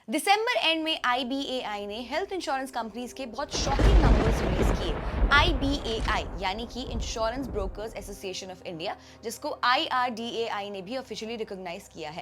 दिसंबर and में आईबीएआई ने health insurance companies के बहुत शॉकिंग नंबर्स रिलीज किए। आईबीएआई यानी कि insurance brokers association of India, जिसको आईआरडीएआई ने भी ऑफिशियली रिकॉग्नाइज किया है।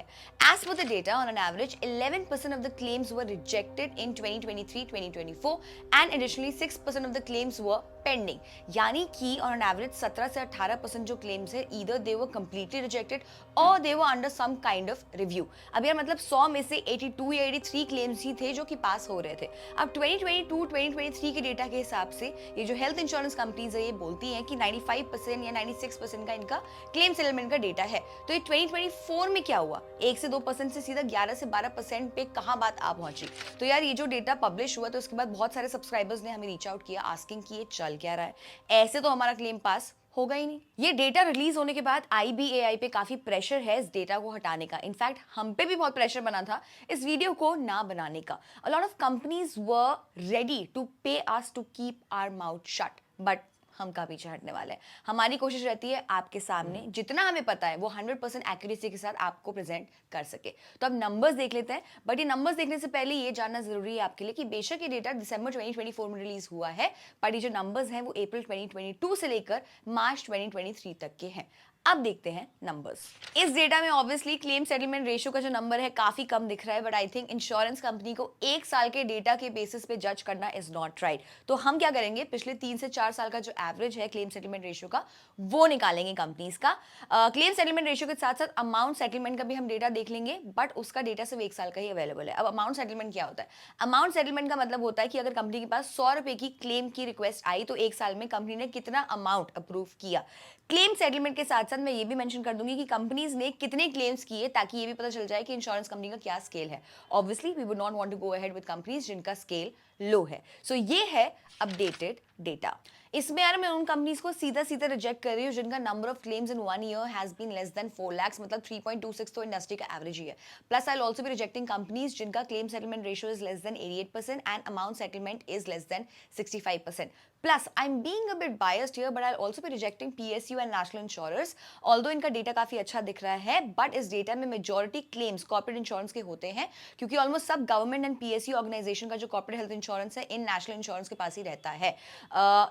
As per the data, on an average 11% of the claims were rejected in 2023-2024 and additionally 6% of the claims were pending. यानी कि ऑन एन एवरेज 17 से 18% जो claims है, either they were completely rejected और they were under some kind of review. अब यार मतलब 100 में से 82 या 83 क्लेम्स ही थे जो कि पास हो रहे थे। अब 2022-2023 के डेटा के हिसाब से ये जो हेल्थ इंश्योरेंस कंपनीज है, ये बोलती हैं कि 95% या 96% का इनका क्लेम सेटलमेंट का डेटा है। तो ये 2024 में क्या हुआ, 1 से 2% से सीधा 11 से 12% पे कहाँ बात आ पहुंची। तो यार ये जो डेटा पब्लिश हुआ, तो उसके बाद बहुत सारे सब्सक्राइबर्स ने हमें रीच आउट किया आस्किंग कि ये चल क्या रहा है, ऐसे तो हमारा क्लेम पास होगा ही नहीं। ये डेटा रिलीज होने के बाद आईबीएआई पे काफी प्रेशर है इस डेटा को हटाने का। इनफैक्ट हम पे भी बहुत प्रेशर बना था इस वीडियो को ना बनाने का। A lot of companies were ready to pay us to keep our mouth shut, but हम का पीछे हटने वाले हैं। हमारी कोशिश रहती है आपके सामने जितना हमें पता है वो 100% एक्यूरेसी के साथ आपको प्रेजेंट कर सके। तो अब नंबर्स देख लेते हैं, बट ये नंबर्स देखने से पहले ये जानना जरूरी है आपके लिए कि बेशक ये डेटा दिसंबर 2024 में रिलीज हुआ है, पर ये जो नंबर्स हैं वो अप्रैल 2022 से लेकर मार्च 2023 तक के हैं। अब देखते हैं नंबर्स। इस डेटा में ऑब्वियसली क्लेम सेटलमेंट रेशियो का जो नंबर है काफी कम दिख रहा है, but I think insurance company को एक साल के डेटा के बेसिस पे जज करना इज नॉट राइट। तो हम क्या करेंगे, पिछले 3 से 4 साल का जो एवरेज है क्लेम सेटलमेंट रेशियो का, वो निकालेंगे कंपनीज का। क्लेम सेटलमेंट रेशियो के साथ साथ अमाउंट सेटलमेंट का भी हम डेटा देख लेंगे, बट उसका डेटा सिर्फ एक साल का ही अवेलेबल है। अब अमाउंट सेटलमेंट क्या होता है? अमाउंट सेटलमेंट का मतलब होता है कि अगर कंपनी के पास 100 रुपए की क्लेम की रिक्वेस्ट आई, तो एक साल में कंपनी ने कितना अमाउंट अप्रूव किया। क्लेम सेटलमेंट के साथ साथ मैं ये भी मेंशन कर दूंगी कि कंपनीज ने कितने क्लेम्स किए, ताकि ये भी पता चल जाए कि इंश्योरेंस कंपनी का क्या स्केल है। Obviously we would not want to go ahead with companies जिनका स्केल लो है। सो ये है अपडेटेड डेटा। इसमें यार मैं उन कंपनीज को सीधा सीधा रिजेक्ट कर रही हूँ जिनका number of claims in 1 year has been less than 4 lakhs, मतलब 3.26 तो इंडस्ट्री का एवरेज ही है। Plus I will also be rejecting companies जिनका claim settlement ratio is less than 88% and amount settlement is less than 65%. Plus, I'm being a bit biased here, but I'll also be rejecting PSU and national insurers. Although इनका data काफी अच्छा दिख रहा है, but इस data में majority claims corporate insurance के होते हैं, क्योंकि ऑलमोस्ट सब गवर्नमेंट एंड पीएसयू ऑर्गेनाइजेशन का जो कॉर्पोरेट हेल्थ इंश्योरेंस है इन नेशनल इंश्योरेंस के पास ही रहता है।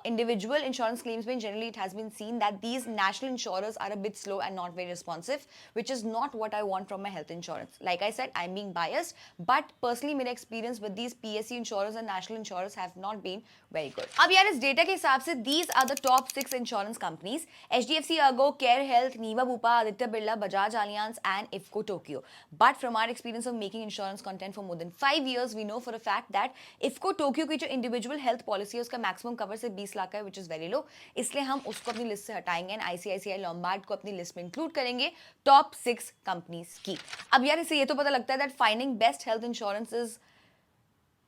इंडिविजुअल इंश्योरेंस क्लेम्स में generally it has been seen that these national insurers are a bit slow and not very responsive, which is not what I want from my health insurance. Like I said, I am being biased, but personally मेरा experience with these PSU insurers and national insurers have not been very good. अब यार इस data के हिसाब से these are the top 6 insurance companies: HDFC Ergo, Care Health, Niva Bupa, Aditya Birla, Bajaj Allianz and IFFCO Tokyo. But from our experience of making insurance content for more than 5 years, we know for a fact that IFFCO Tokyo की जो individual health policy है उसका maximum cover से 20 लाख है, which is very low. इसलिए हम उसको अपनी लिस्ट से हटाएंगे एंड ICICI Lombard को अपनी लिस्ट में इंक्लूड करेंगे टॉप 6 कंपनीज की। अब यार इससे ये तो पता लगता है that finding best health insurance is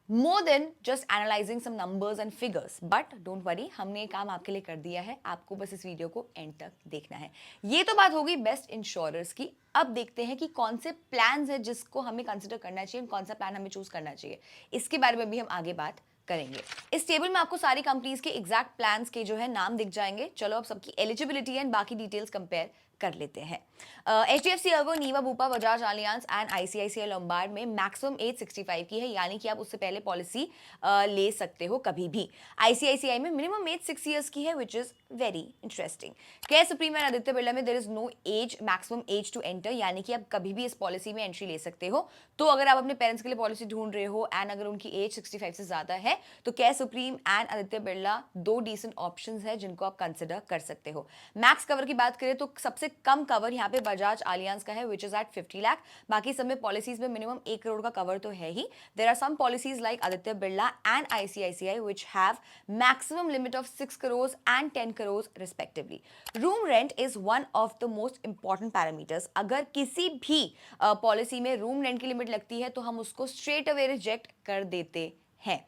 more than just analyzing some numbers and figures. But don't worry, हमने ये काम आपके लिए कर दिया है, आपको बस इस वीडियो को एंड तक देखना है। ये तो बात होगी बेस्ट इंश्योरर्स की। अब देखते हैं कि कौन से प्लान्स है जिसको हमें कंसिडर करना चाहिए, कौन सा प्लान हमें चूज करना चाहिए। इसके बारे में भी हम आगे बात करेंगे। इस टेबल में आपको सारी कंपनीज के एग्जैक्ट प्लान्स के जो है नाम दिख जाएंगे। चलो अब सबकी एलिजिबिलिटी एंड बाकी डिटेल्स कंपेयर कर लेते हैं। HDFC Ergo, Niva Bupa, Bajaj Allianz and ICICI Lombard में मैक्सिमम एज 65 की है, यानी कि आप उससे पहले पॉलिसी ले सकते हो कभी भी। ICICI में मिनिमम एज 6 इयर्स की है, which is very interesting. Care Supreme and Aditya Birla में there is no age maximum age to enter, यानी कि आप कभी भी इस पॉलिसी में एंट्री ले सकते हो। तो अगर आप अपने पेरेंट्स के लिए पॉलिसी ढूंढ रहे हो एंड अगर उनकी एज 65 से ज्यादा है, तो Care Supreme and Aditya Birla 2 decent options है जिनको आप कंसिडर कर सकते हो। मैक्स कवर की बात करें तो सबसे कम कवर यहाँ पे बजाज आलियांज का है, विच इज एट 50 लाख। बाकी सब में पॉलिसीज में मिनिमम 1 करोड़ का कवर तो है ही। There are some policies like Aditya Birla and ICICI which have maximum limit of 6 crore and 10 crore respectively. Room rent is one of the most important parameters. अगर किसी भी पॉलिसी में रूम रेंट की लिमिट लगती है तो हम उसको स्ट्रेट अवे रिजेक्ट कर देते हैं।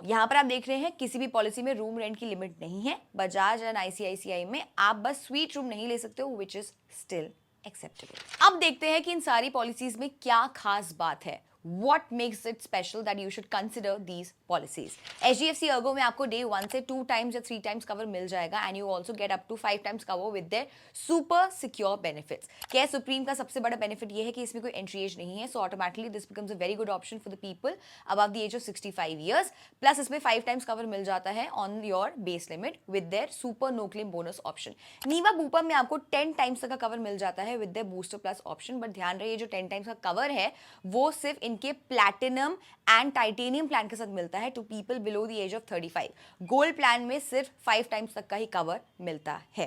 यहां पर आप देख रहे हैं किसी भी पॉलिसी में रूम रेंट की लिमिट नहीं है। बजाज एंड ICICI में आप बस स्वीट रूम नहीं ले सकते हो, विच इज स्टिल एक्सेप्टेबल। अब देखते हैं कि इन सारी पॉलिसीज में क्या खास बात है। What makes it special that you should consider these policies? HDFC Ergo में आपको day 1 से 2 times या 3 times cover मिल जाएगा and you also get up to 5 times cover with their super secure benefits. Care Supreme का सबसे बड़ा benefit ये है कि इसमें कोई entry age नहीं है, so automatically this becomes a very good option for the people above the age of 65 years. Plus इसमें 5 times cover मिल जाता है on your base limit with their super no claim bonus option. Niva Bupa में आपको 10 times तक का cover मिल जाता है with their booster plus option, but ध्यान रहे ये जो 10 times का cover है वो सिर्फ इनके प्लैटिनम एंड टाइटेनियम प्लान के साथ मिलता है to people below the age of 35. Gold plan में सिर्फ 5 टाइम्स तक का ही कवर मिलता है.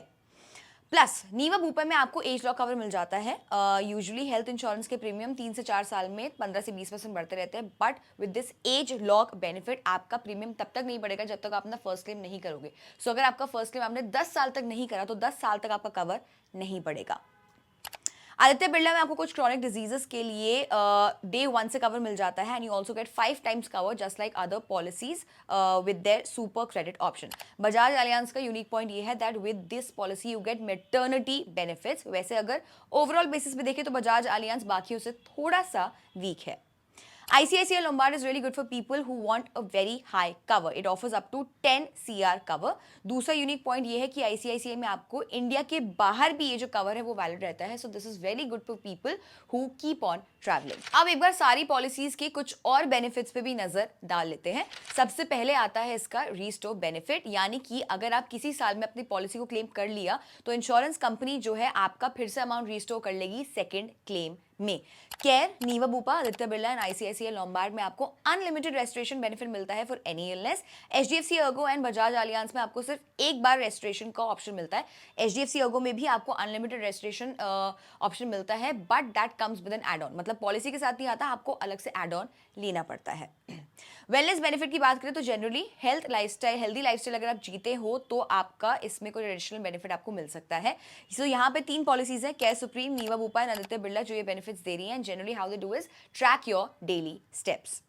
प्लस नीवा बूपा में आपको एज लॉक कवर मिल जाता है. यूजुअली हेल्थ इंश्योरेंस के प्रीमियम 3 से 4 साल में 15 से 20% बढ़ते रहते हैं, but with this age lock benefit आपका प्रीमियम तब तक नहीं बढ़ेगा जब तक आप अपना फर्स्ट क्लेम नहीं करोगे. सो अगर आपका फर्स्ट क्लेम आपने 10 साल तक नहीं करा तो 10 साल तक आपका कवर नहीं बढ़ेगा. आदित्य बिरला में आपको कुछ क्रॉनिक डिजीजेस के लिए डे 1 से कवर मिल जाता है and you also get 5 times cover just like other policies with their super credit option. Bajaj alliance का यूनिक पॉइंट ये है that with this policy you get maternity benefits. वैसे अगर ओवरऑल बेसिस पे देखें तो बजाज अलियांस बाकियों से थोड़ा सा वीक है. ICICI Lombard is really good for people who want a very high cover. It offers up to 10 CR cover. दूसरा यूनिक पॉइंट ये है कि ICICI में आपको इंडिया के बाहर भी ये जो कवर है वो वैलिड रहता है. So this is very good for people who keep on travelling. अब एक बार सारी पॉलिसीज के कुछ और बेनिफिट्स पे भी नजर डाल लेते हैं. सबसे पहले आता है इसका रीस्टोर बेनिफिट, यानी कि अगर आप किसी साल में अपनी पॉलिसी को क्लेम कर लिया तो इंश्योरेंस कंपनी जो है आपका फिर से अमाउंट रीस्टोर कर लेगी सेकेंड क्लेम में. Care, Niva Bupa, Aditya Birla and ICICI Lombard में आपको अनलिमिटेड रेस्टोरेशन बेनिफिट मिलता है for any illness. HDFC Ergo and Bajaj Allianz में आपको सिर्फ एक बार रेस्टोरेशन का ऑप्शन मिलता है. HDFC अर्गो में भी आपको अनलिमिटेड रेस्टोरेशन ऑप्शन मिलता है, but that comes with an add on. मतलब पॉलिसी के साथ नहीं आता, आपको अलग से एड ऑन लेना पड़ता है. वेलनेस बेनिफिट की बात करें तो जनरली हेल्दी लाइफस्टाइल अगर आप जीते हो तो आपका इसमें कोई एडिशनल बेनिफिट आपको मिल सकता है. सो यहाँ पे 3 पॉलिसीज है, Care Supreme, Niva Bupa and Aditya Birla, जो ये बेनिफिट्स दे रही हैं. Generally how they do is track your daily steps.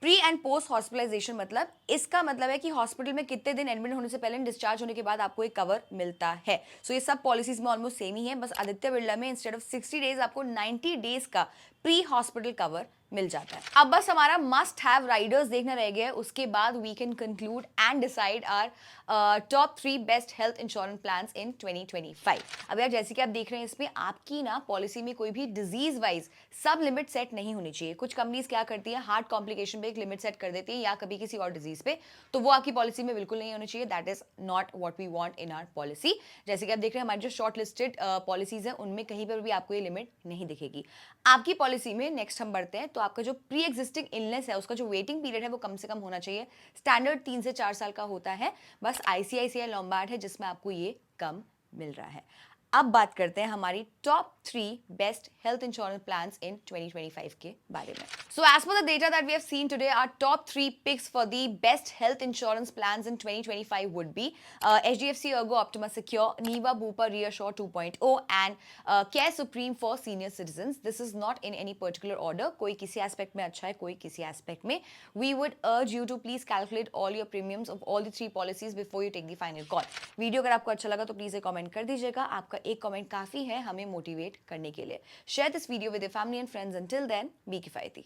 Pre and post hospitalisation मतलब इसका मतलब है कि हॉस्पिटल में कितने दिन एडमिट होने से पहले डिस्चार्ज होने के बाद आपको एक कवर मिलता है. सो ये सब पॉलिसीज में ऑलमोस्ट सेम ही है, बस आदित्य बिरला में इंस्टेड ऑफ 60 डेज आपको 90 डेज का प्री हॉस्पिटल कवर मिल जाता है. अब बस हमारा मस्ट हैव राइडर्स देखना रह गया है, उसके बाद we can conclude and decide our top 3 best health insurance plans in 2025. अब यार जैसे कि आप देख रहे हैं इसमें आपकी ना पॉलिसी में कोई भी डिजीज वाइज सब लिमिट सेट नहीं होनी चाहिए. कुछ कंपनीज क्या करती है, हार्ट कॉम्प्लिकेशन पे एक लिमिट सेट कर देती है या कभी किसी और डिजीज पे, तो वो आपकी पॉलिसी में बिल्कुल नहीं होनी चाहिए. That is not what we want in our policy. जैसे कि आप देख रहे हैं हमारी जो शॉर्ट लिस्टेड पॉलिसीज है उनमें कहीं पर भी आपको ये लिमिट नहीं दिखेगी. आपकी पॉलिसी में नेक्स्ट हम बढ़ते हैं तो आपका जो प्री एग्जिस्टिंग इलनेस है उसका जो वेटिंग पीरियड है वो कम से कम होना चाहिए. स्टैंडर्ड 3 से 4 साल का होता है, बस ICICI लॉम्बार्ड है जिसमें आपको ये कम मिल रहा है. अब बात करते हैं हमारी top 3 best health insurance plans in 2025 के बारे में. So as per the data that we have seen today, our top 3 picks for the best health insurance plans in 2025 would be HDFC Ergo Optima Secure, Niva Bupa Reassure 2.0 and Care Supreme for senior citizens. This is not in any particular order. कोई किसी aspect में अच्छा है, कोई किसी aspect में. We would urge you to please calculate all your premiums of all the 3 policies before you take the final call. Video अगर आपको अच्छा लगा तो प्लीज एक कमेंट कर दीजिएगा. आपका एक कमेंट काफी है हमें मोटिवेट करने के लिए. Share this video with your family and friends. Until then, be किफायती.